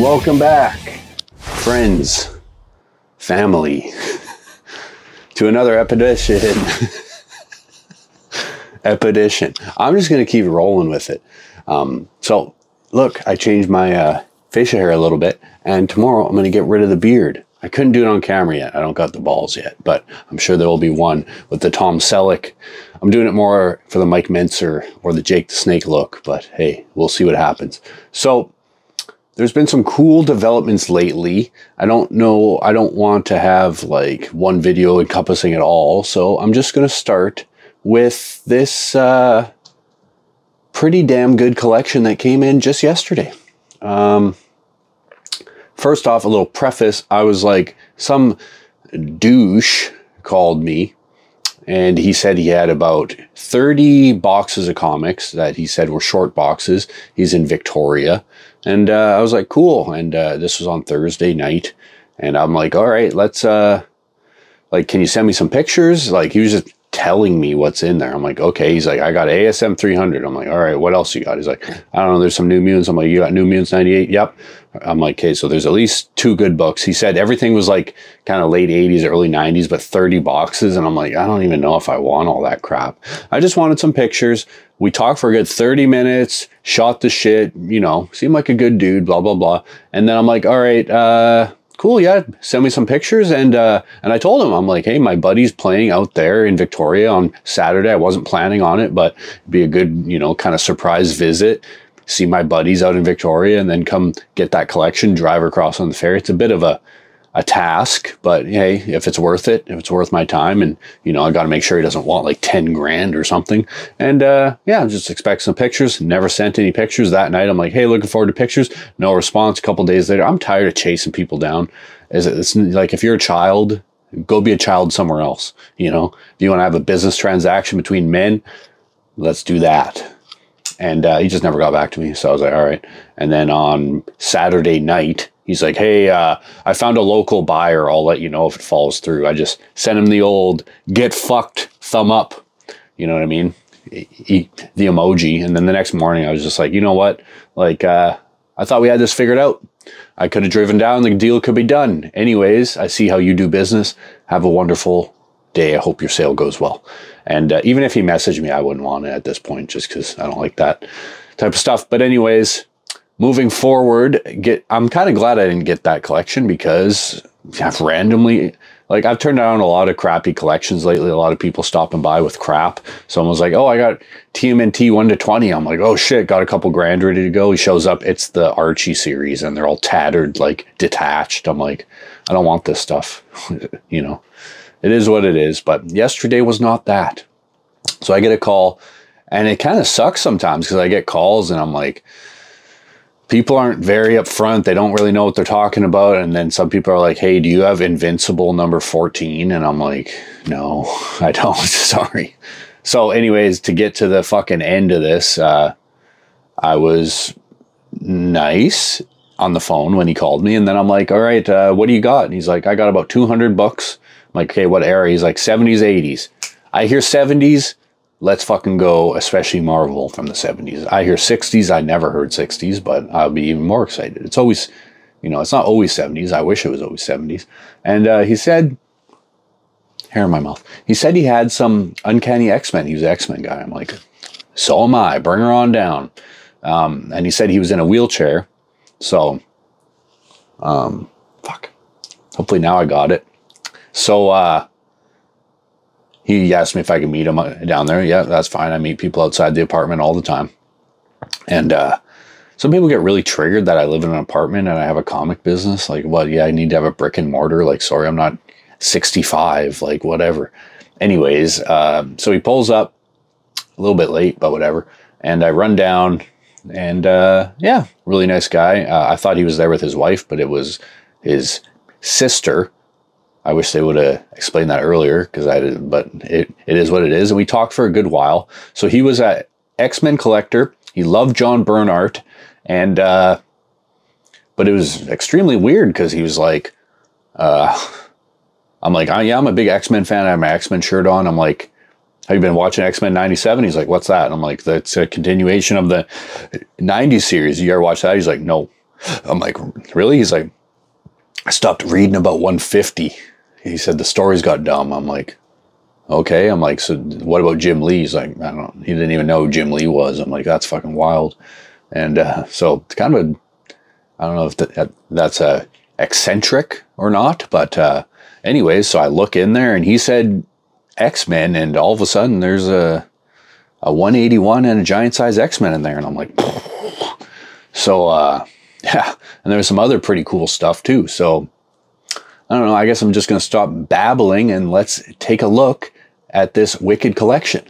Welcome back, friends, family, to another Epedition. Epedition. I'm just going to keep rolling with it. So, look, I changed my facial hair a little bit, and tomorrow I'm going to get rid of the beard. I couldn't do it on camera yet. I don't got the balls yet, but I'm sure there will be one with the Tom Selleck. I'm doing it more for the Mike Mentzer or the Jake the Snake look, but hey, we'll see what happens. So, there's been some cool developments lately. I don't know, I don't want to have like one video encompassing it all, so I'm just going to start with this pretty damn good collection that came in just yesterday. First off, a little preface. I was like, some douche called me and he said he had about 30 boxes of comics that he said were short boxes. He's in Victoria. And I was like, cool. And this was on Thursday night. And I'm like, all right, let's, like, can you send me some pictures? Like, he was just telling me what's in there. I'm like, okay. He's like, I got ASM 300. I'm like, all right, what else you got? He's like, I don't know, there's some New Mutants. I'm like, you got New Mutants 98? Yep. I'm like, okay, so there's at least 2 good books. He said everything was like kind of late 80s, early 90s, but 30 boxes. And I'm like, I don't even know if I want all that crap. I just wanted some pictures. We talked for a good 30 minutes, shot the shit, you know, seemed like a good dude, blah, blah, blah. And then I'm like, all right, cool, yeah, send me some pictures. And I told him, I'm like, hey, my buddy's playing out there in Victoria on Saturday. I wasn't planning on it, but it'd be a good, you know, kind of surprise visit. See my buddies out in Victoria and then come get that collection, drive across on the ferry. It's a bit of a task, but hey, if it's worth it, if it's worth my time, and you know, I got to make sure he doesn't want like 10 grand or something. And yeah, just expect some pictures. Never sent any pictures that night. I'm like, hey, looking forward to pictures. No response. A couple days later, I'm tired of chasing people down. It's like, if you're a child, go be a child somewhere else. You know, if you want to have a business transaction between men, let's do that. And he just never got back to me. So I was like, all right. And then on Saturday night, he's like, hey, I found a local buyer. I'll let you know if it falls through. I just sent him the old get fucked thumb up. You know what I mean? The emoji. And then the next morning I was just like, you know what? Like, I thought we had this figured out. I could have driven down. The deal could be done. Anyways, I see how you do business. Have a wonderful day. I hope your sale goes well. And even if he messaged me, I wouldn't want it at this point just because I don't like that type of stuff. But anyways, moving forward, I'm kind of glad I didn't get that collection because I've randomly, like, I've turned down a lot of crappy collections lately. A lot of people stopping by with crap. Someone was like, oh, I got TMNT 1 to 20. I'm like, oh shit, got a couple grand ready to go. He shows up, it's the Archie series and they're all tattered, like detached. I'm like, I don't want this stuff. You know, it is what it is. But yesterday was not that. So I get a call and it kind of sucks sometimes because I get calls and I'm like, people aren't very upfront. They don't really know what they're talking about. And then some people are like, hey, do you have Invincible number 14? And I'm like, no, I don't. Sorry. So anyways, to get to the fucking end of this, I was nice on the phone when he called me. And then I'm like, all right, what do you got? And he's like, I got about 200 bucks. I'm like, okay, what era? He's like 70s, 80s. I hear 70s. Let's fucking go, especially Marvel from the 70s. I hear 60s. I never heard 60s, but I'll be even more excited. It's always, you know, it's not always 70s. I wish it was always 70s. And he said, hair in my mouth. He said he had some Uncanny X-Men. He was an X-Men guy. I'm like, so am I. Bring her on down. And he said he was in a wheelchair. So, fuck. Hopefully now I got it. So, he asked me if I could meet him down there. Yeah, that's fine. I meet people outside the apartment all the time. And some people get really triggered that I live in an apartment and I have a comic business. Like, what? Yeah, I need to have a brick and mortar. Like, sorry, I'm not 65. Like, whatever. Anyways, so he pulls up a little bit late, but whatever. And I run down and yeah, really nice guy. I thought he was there with his wife, but it was his sister. I wish they would have explained that earlier because I didn't, but it is what it is. And we talked for a good while. So he was an X-Men collector. He loved John Bernhardt. And, but it was extremely weird because he was like, I'm like, yeah, I'm a big X-Men fan. I have my X-Men shirt on. I'm like, have you been watching X-Men 97? He's like, what's that? And I'm like, that's a continuation of the 90s series. You ever watch that? He's like, no. I'm like, really? He's like, I stopped reading about 150. He said the stories got dumb. I'm like, okay. I'm like, so what about Jim Lee? He's like, I don't know. He didn't even know who Jim Lee was. I'm like, that's fucking wild. And so it's kind of a, I don't know if that's a eccentric or not, but anyways, so I look in there and he said X-Men, and all of a sudden there's a 181 and a giant size X-Men in there, and I'm like, so yeah, and there's some other pretty cool stuff too. So I don't know, I guess I'm just gonna stop babbling and let's take a look at this wicked collection.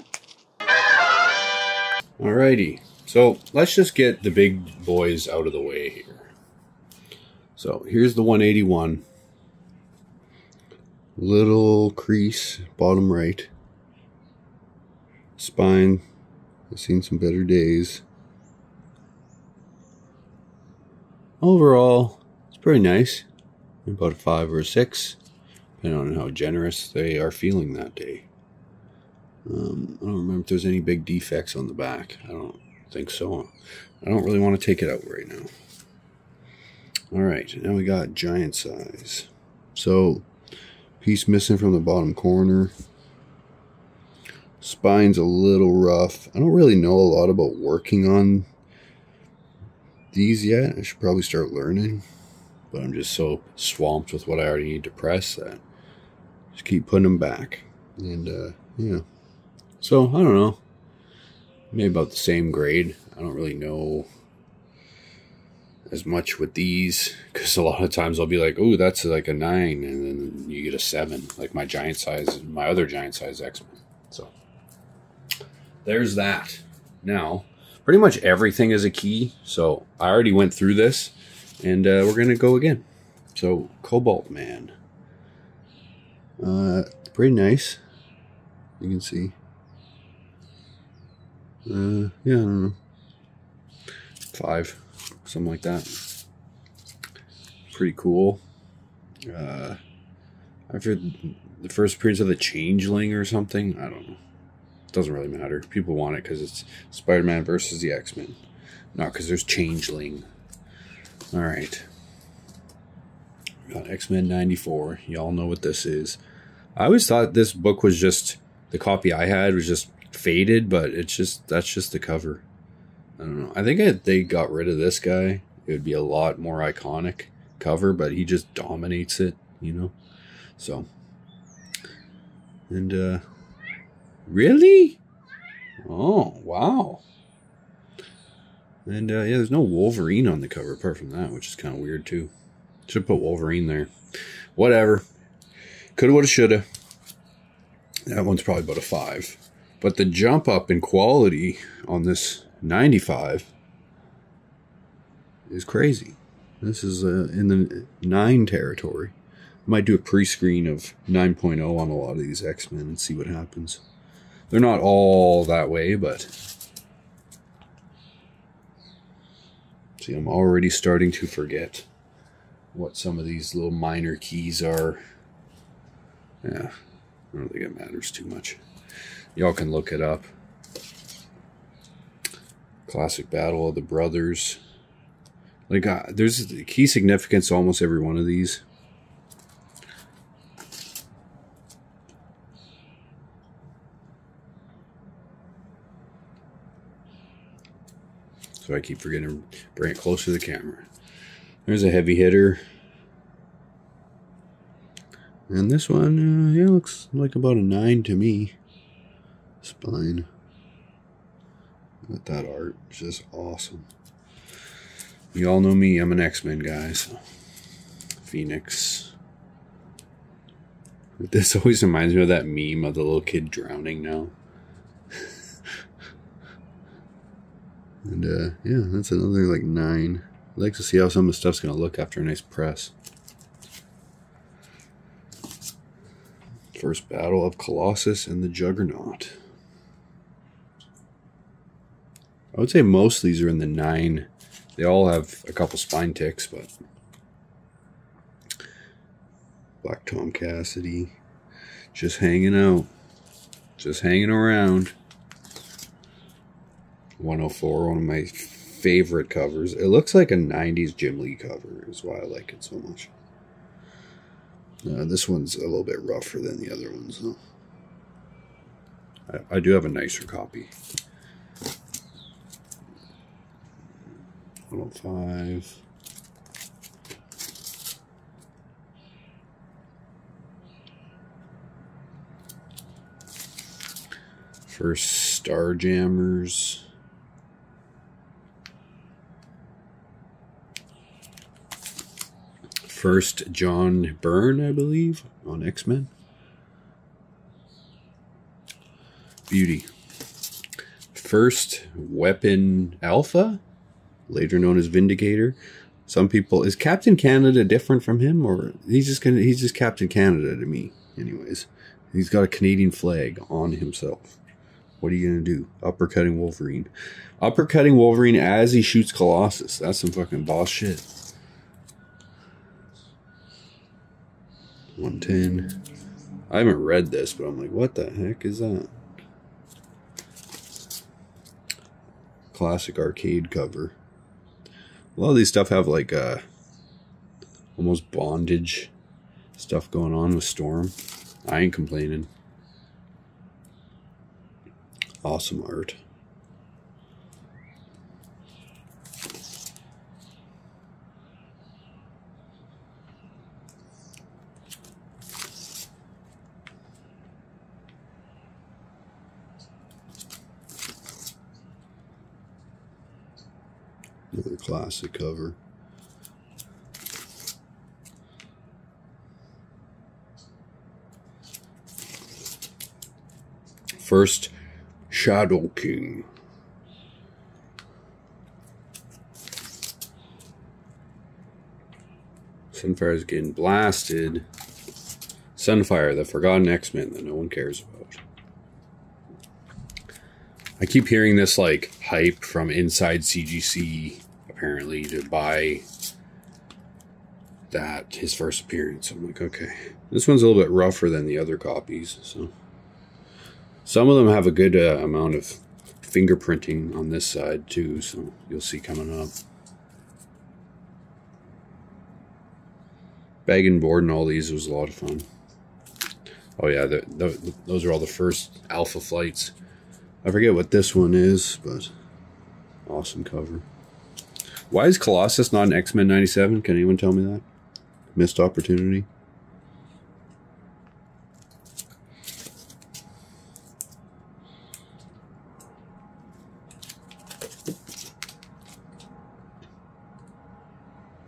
Alrighty, so let's just get the big boys out of the way here. So here's the 181. Little crease, bottom right. Spine, I've seen some better days. Overall, it's pretty nice. About a 5 or a 6, depending on how generous they are feeling that day. I don't remember if there's any big defects on the back. I don't think so. I don't really want to take it out right now. Alright, now we got giant size. So, piece missing from the bottom corner. Spine's a little rough. I don't really know a lot about working on these yet. I should probably start learning. But I'm just so swamped with what I already need to press that I just keep putting them back. And, yeah. So, I don't know. Maybe about the same grade. I don't really know as much with these, because a lot of times I'll be like, oh, that's like a 9, and then you get a 7, like my giant size, my other giant size X-Men. So there's that. Now, pretty much everything is a key, so I already went through this, and we're gonna go again. So Cobalt Man, pretty nice. You can see. Yeah, I don't know, 5. Something like that. Pretty cool. After the first appearance of the Changeling or something, I don't know. Doesn't really matter. People want it because it's Spider-Man versus the X-Men, not because there's Changeling. All right. Got X-Men 94. Y'all know what this is. I always thought this book was just, the copy I had was just faded, but it's just, that's just the cover. I don't know. I think if they got rid of this guy, it would be a lot more iconic cover, but he just dominates it, you know? So, and, really? Oh, wow. And, yeah, there's no Wolverine on the cover apart from that, which is kind of weird, too. Should put Wolverine there. Whatever. Coulda, woulda, shoulda. That one's probably about a 5. But the jump up in quality on this 95 is crazy. This is in the 9 territory. Might do a pre-screen of 9.0 on a lot of these X-Men and see what happens. They're not all that way, but see, I'm already starting to forget what some of these little minor keys are. Yeah, I don't think it matters too much. Y'all can look it up. Classic Battle of the Brothers. Like, there's key significance to almost every one of these. So I keep forgetting to bring it closer to the camera. There's a heavy hitter. And this one, yeah, looks like about a 9 to me. Spine. With that art, it's just awesome. You all know me, I'm an X-Men guy, so. Phoenix. This always reminds me of that meme of the little kid drowning now. And, yeah, that's another, like, 9. I'd like to see how some of the stuff's going to look after a nice press. First battle of Colossus and the Juggernaut. I would say most of these are in the 9. They all have a couple spine ticks, but Black Tom Cassidy just hanging out, just hanging around. 104, one of my favorite covers. It looks like a 90s Jim Lee cover is why I like it so much. This one's a little bit rougher than the other ones, though. I do have a nicer copy. 105. First Starjammers. First John Byrne, I believe, on X-Men. Beauty. First Weapon Alpha, later known as Vindicator. Some people, is Captain Canada different from him, or he's just Captain Canada to me, anyways. He's got a Canadian flag on himself. What are you gonna do? Uppercutting Wolverine. Uppercutting Wolverine as he shoots Colossus. That's some fucking boss shit. 110. I haven't read this, but I'm like, what the heck is that? Classic arcade cover. A lot of these stuff have like almost bondage stuff going on with Storm. I ain't complaining. Awesome art. Another classic cover. First Shadow King. Sunfire's getting blasted. Sunfire, the forgotten X-Men that no one cares about. I keep hearing this like hype from inside CGC, apparently, to buy that, his first appearance. I'm like, okay. This one's a little bit rougher than the other copies, so. Some of them have a good amount of fingerprinting on this side too, so you'll see coming up. Bag and board and all these was a lot of fun. Oh yeah, those are all the first Alpha flights. I forget what this one is, but awesome cover. Why is Colossus not an X-Men 97? Can anyone tell me that? Missed opportunity.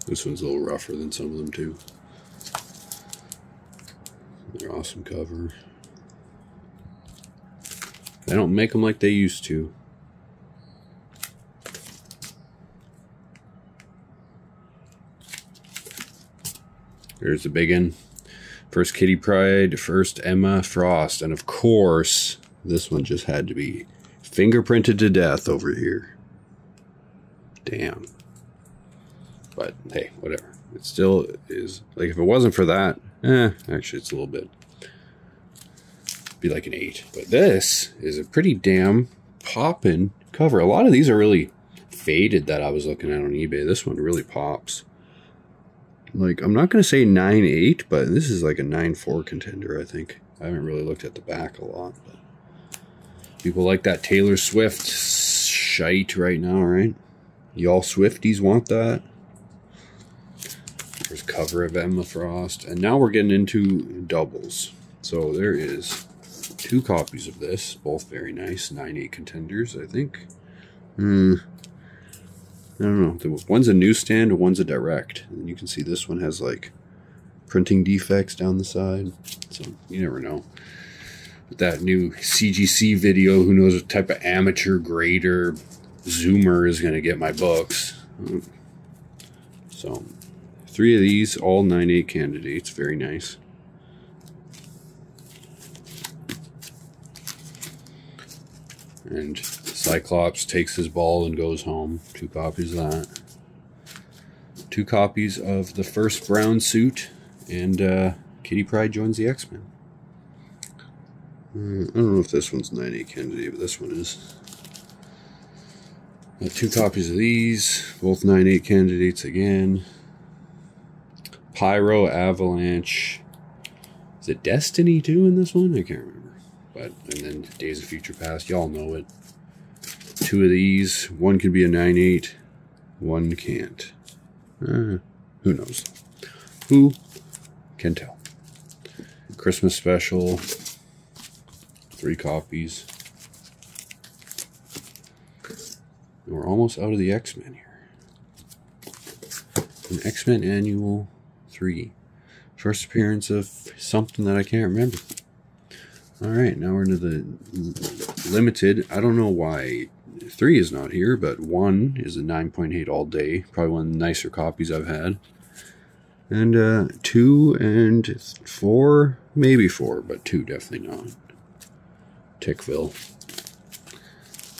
This one's a little rougher than some of them too. They're awesome cover. They don't make them like they used to. There's the big one. First Kitty Pryde, first Emma Frost, and of course, this one just had to be fingerprinted to death over here. Damn. But hey, whatever. It still is, like, if it wasn't for that, actually it's a little bit, be like an 8. But this is a pretty damn poppin' cover. A lot of these are really faded that I was looking at on eBay. This one really pops. Like, I'm not going to say 9.8, but this is like a 9.4 contender, I think. I haven't really looked at the back a lot, but people like that Taylor Swift shite right now, right? Y'all Swifties want that. There's cover of Emma Frost. And now we're getting into doubles. So there is 2 copies of this, both very nice. 9.8 contenders, I think. I don't know. One's a newsstand, one's a direct. And you can see this one has like printing defects down the side. So you never know. With that new CGC video, who knows what type of amateur grader zoomer is going to get my books. So 3 of these, all 9.8 candidates. Very nice. And Cyclops takes his ball and goes home. 2 copies of that. 2 copies of the first brown suit. And Kitty Pryde joins the X-Men. I don't know if this one's 9.8 candidate, but this one is. 2 copies of these, both 9/8 candidates again. Pyro, Avalanche. Is it Destiny 2 in this one? I can't remember. But, and then Days of Future Past, y'all know it. 2 of these. One could be a 9/8, one can't. Who knows? Who can tell? Christmas special. 3 copies. And we're almost out of the X-Men here. An X-Men Annual 3. First appearance of something that I can't remember. Alright, now we're into the limited. I don't know why 3 is not here, but 1 is a 9.8 all day. Probably one of the nicer copies I've had. And 2 and 4, maybe 4, but 2 definitely not. Tickville.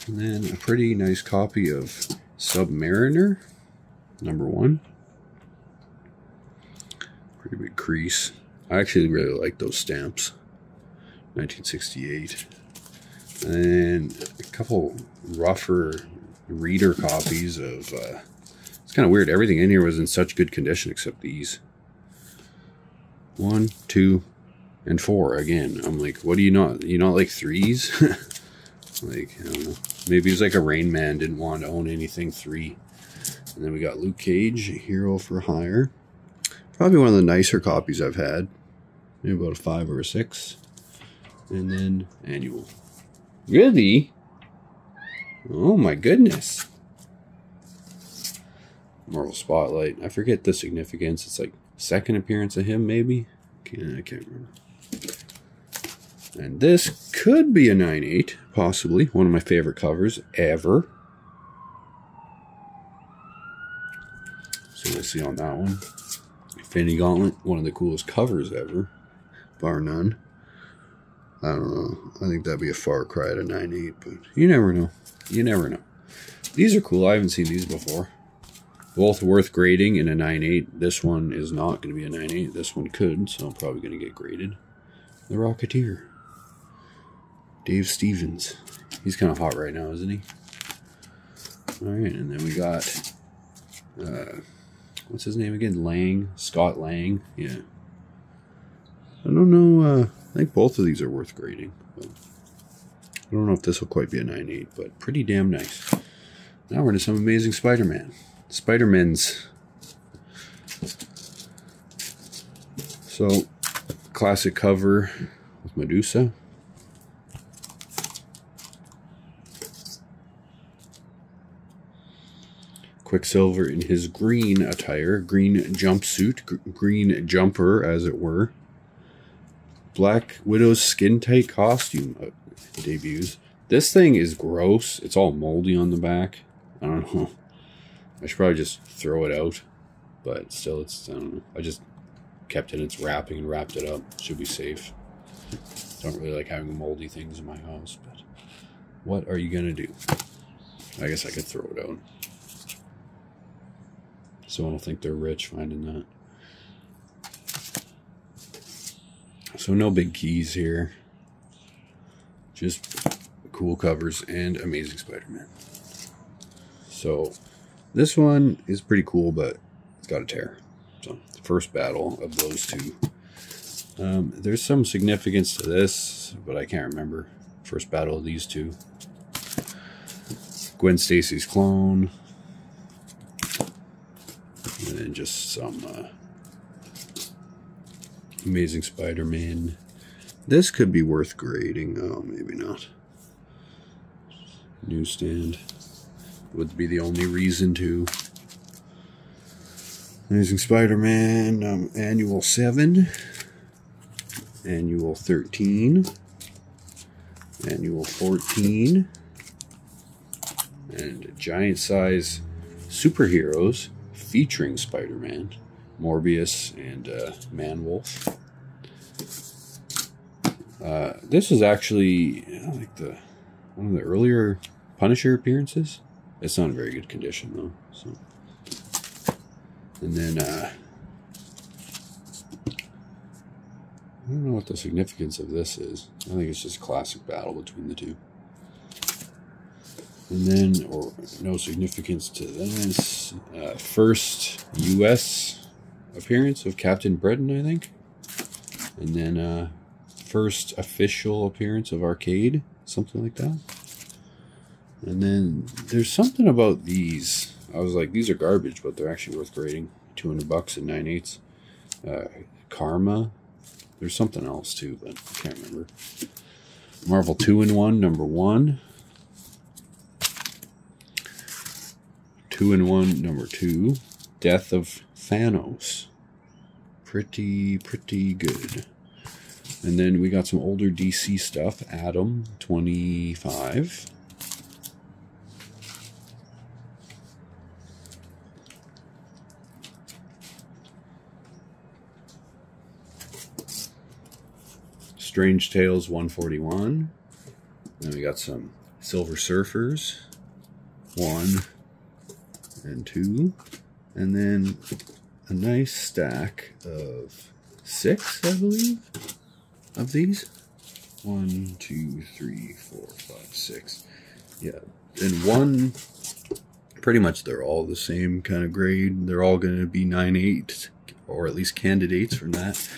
And then a pretty nice copy of Submariner, number 1. Pretty big crease. I actually really like those stamps. 1968. And a couple rougher reader copies of, it's kind of weird. Everything in here was in such good condition except these. 1, 2, and 4 again. I'm like, what do you not? You not like 3s? Like, I don't know. Maybe it was like a Rain Man, didn't want to own anything 3. And then we got Luke Cage, Hero for Hire. Probably one of the nicer copies I've had. Maybe about a 5 or a 6. And then Annual. Really? Oh my goodness. Marvel Spotlight. I forget the significance. It's like second appearance of him, maybe? I can't remember. And this could be a 9/8, possibly. One of my favorite covers ever. So let's see on that one. Infinity Gauntlet, one of the coolest covers ever, bar none. I don't know. I think that'd be a far cry at a 9/8, but you never know. You never know. These are cool. I haven't seen these before. Both worth grading in a 9/8. This one is not going to be a 9/8. This one could, so I'm probably going to get graded. The Rocketeer. Dave Stevens. He's kind of hot right now, isn't he? Alright, and then we got... what's his name again? Lang. Scott Lang. Yeah. I don't know. I think both of these are worth grading. But I don't know if this will quite be a 9/8, but pretty damn nice. Now we're into some Amazing Spider-Man. Spider-Man's. So, classic cover with Medusa. Quicksilver in his green attire, green jumpsuit, green jumper, as it were. Black Widow's skin-tight costume debuts. This thing is gross. It's all moldy on the back. I don't know. I should probably just throw it out. But still, it's, I don't know. I just kept it in its wrapping and wrapped it up. Should be safe. Don't really like having moldy things in my house, but what are you going to do? I guess I could throw it out. Someone will think they're rich finding that. So no big keys here. Just cool covers and Amazing Spider-Man. So this one is pretty cool, but it's got a tear. So the first battle of those two. There's some significance to this, but I can't remember. First battle of these two. Gwen Stacy's clone. And then just some Amazing Spider-Man. This could be worth grading. Oh, maybe not. Newsstand would be the only reason to. Amazing Spider-Man Annual 7. Annual 13. Annual 14. And giant size superheroes featuring Spider-Man, Morbius, and Man-Wolf. This is actually like one of the earlier Punisher appearances. It's not in very good condition though. So, and then I don't know what the significance of this is. I think it's just a classic battle between the two. And then, or no significance to this, first U.S. appearance of Captain Britain, I think. And then first official appearance of Arcade, something like that. And then there's something about these. I was like, these are garbage, but they're actually worth grading. $200 and 9/8. Karma. There's something else too, but I can't remember. Marvel 2-in-1, number 1. 2-in-1, number 2. Death of Thanos. Pretty good. And then we got some older DC stuff. Atom 25. Strange Tales 141. Then we got some Silver Surfers 1 and 2. And then a nice stack of 6, I believe, of these. 1, 2, 3, 4, 5, 6. Yeah, and one, pretty much they're all the same kind of grade. They're all going to be 9/8, or at least candidates from that.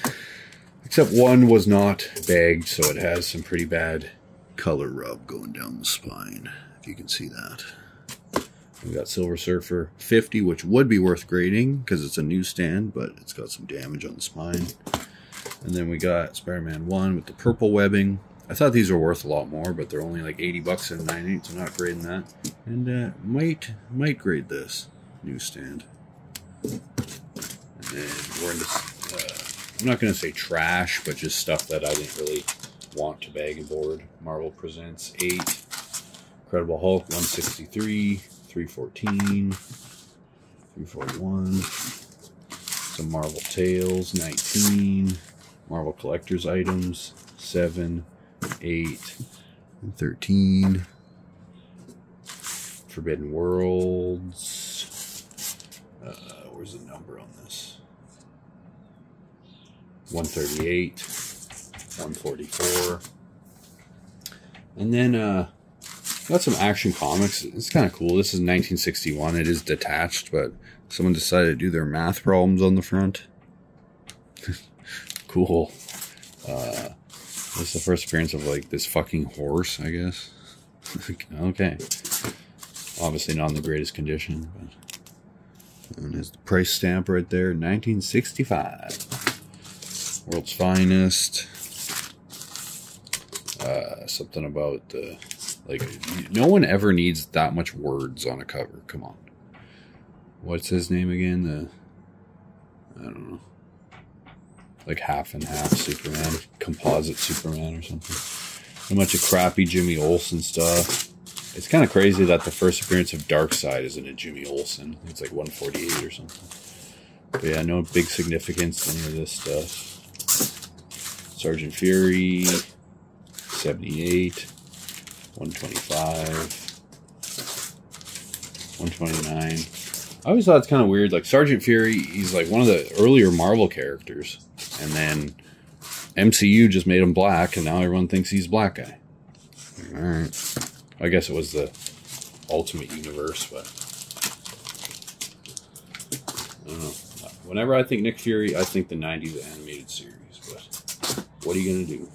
Except one was not bagged, so it has some pretty bad color rub going down the spine, if you can see that. We got Silver Surfer 50, which would be worth grading because it's a newsstand, but it's got some damage on the spine. And then we got Spider-Man 1 with the purple webbing. I thought these were worth a lot more, but they're only like $80 and 9/8, so not grading that. And might grade this newsstand. And then we're into, I'm not going to say trash, but just stuff that I didn't really want to bag and board. Marvel Presents 8, Incredible Hulk 163, 314, 341, some Marvel Tales 19, Marvel Collector's Items 7, 8, and 13, Forbidden Worlds, where's the number on this? 138, 144, and then got some Action Comics. It's kind of cool. This is 1961. It is detached, but someone decided to do their math problems on the front. Cool. This is the first appearance of like this fucking horse, I guess. Okay. Obviously not in the greatest condition, but and there's the price stamp right there, 1965. World's Finest. Something about the, like, no one ever needs that much words on a cover. Come on. What's his name again? I don't know. Like half and half Superman, composite Superman or something. A bunch of crappy Jimmy Olsen stuff. It's kind of crazy that the first appearance of Darkseid isn't a Jimmy Olsen. It's like 148 or something. But yeah, no big significance to any of this stuff. Sergeant Fury, 78, 125, 129. I always thought it's kind of weird. Like Sergeant Fury, he's like one of the earlier Marvel characters. And then MCU just made him black, and now everyone thinks he's a black guy. Alright. I guess it was the Ultimate Universe, but I don't know. Whenever I think Nick Fury, I think the 90s animated series, but what are you going to do?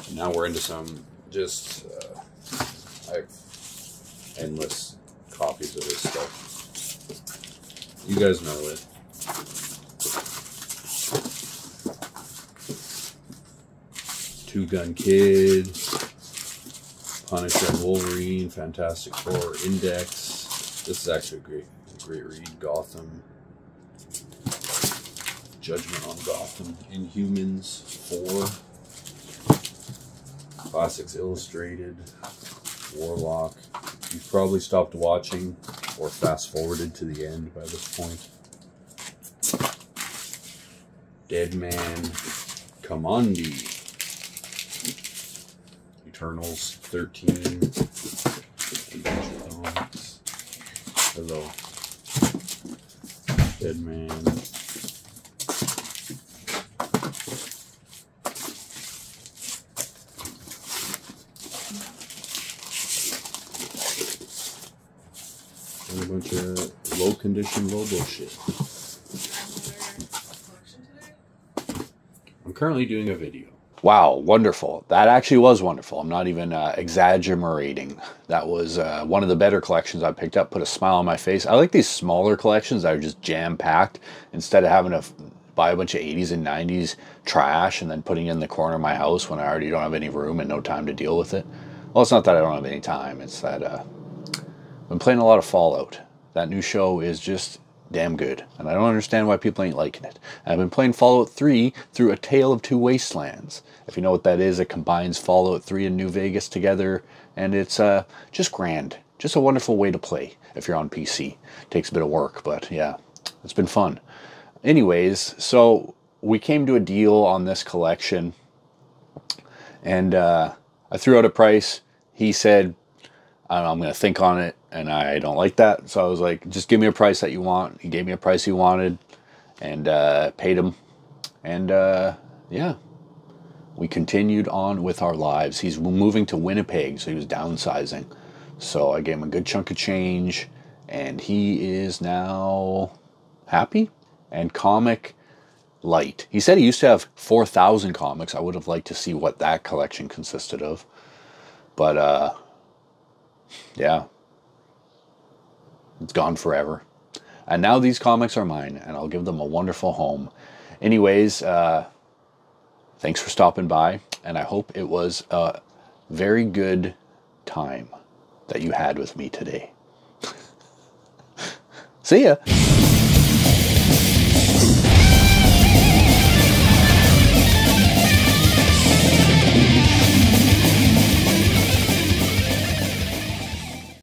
And now we're into some just, I have endless copies of this stuff. You guys know it. Two Gun Kid, Punisher and Wolverine, Fantastic Four, Index. This is actually a great read. Gotham, Judgment on Gotham, Inhumans 4, Classics Illustrated, Warlock. You've probably stopped watching or fast forwarded to the end by this point. Deadman, Kamandi. Eternals 13. Hello. Deadman. bunch of low condition Lobo shit. I'm currently doing a video. Wow, wonderful. That actually was wonderful. I'm not even exaggerating. That was one of the better collections I picked up. Put a smile on my face. I like these smaller collections that are just jam-packed instead of having to buy a bunch of 80s and 90s trash and then putting it in the corner of my house when I already don't have any room and no time to deal with it. Well, it's not that I don't have any time. It's that I've been playing a lot of Fallout. That new show is just damn good, and I don't understand why people ain't liking it. I've been playing Fallout 3 through A Tale of Two Wastelands. If you know what that is, it combines Fallout 3 and New Vegas together, and it's just grand. Just a wonderful way to play if you're on PC. Takes a bit of work, but yeah, it's been fun. Anyways, so we came to a deal on this collection, and I threw out a price. He said, I don't know, I'm going to think on it, and I don't like that. So I was like, just give me a price that you want. He gave me a price he wanted, and paid him. And yeah, we continued on with our lives. He's moving to Winnipeg, so he was downsizing. So I gave him a good chunk of change, and he is now happy and comic light. He said he used to have 4,000 comics. I would have liked to see what that collection consisted of. But yeah, it's gone forever. And now these comics are mine, and I'll give them a wonderful home. Anyways, thanks for stopping by, and I hope it was a very good time that you had with me today. See ya!